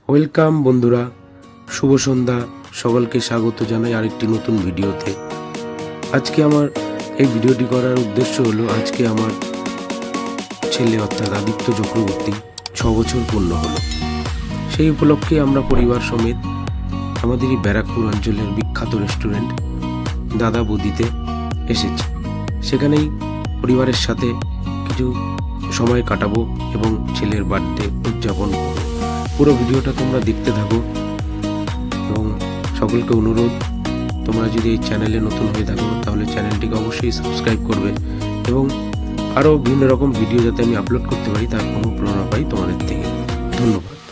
Welcome বন্ধুরা, শুভ সন্ধ্যা। সকলকে স্বাগত জানাই আরেকটি নতুন ভিডিওতে। আজকে আমার এই ভিডিওটি করার উদ্দেশ্য হলো, আজকে আমার ছেলে অর্থাৎ আদিত্য চক্রবর্তী 6 বছর পূর্ণ হলো। সেই উপলক্ষে আমরা পরিবার সমেত আমাদেরই ব্যারাকপুর অঞ্চলের বিখ্যাত রেস্টুরেন্ট দাদা বৌদিতে এসেছি। সেখানেই পরিবারের সাথে কিছু সময় কাটাবো এবং ছেলের বার্থডে উদযাপন করবো। পুরো ভিডিওটা তোমরা দেখতে থাকো এবং সকলকে অনুরোধ, তোমরা যদি এই চ্যানেলে নতুন হয়ে থাকো তাহলে চ্যানেলটিকে অবশ্যই সাবস্ক্রাইব করবে এবং আরও বিভিন্ন রকম ভিডিও যাতে আমি আপলোড করতে পারি তার অনুপ্রেরণা পাই তোমাদের থেকে। ধন্যবাদ।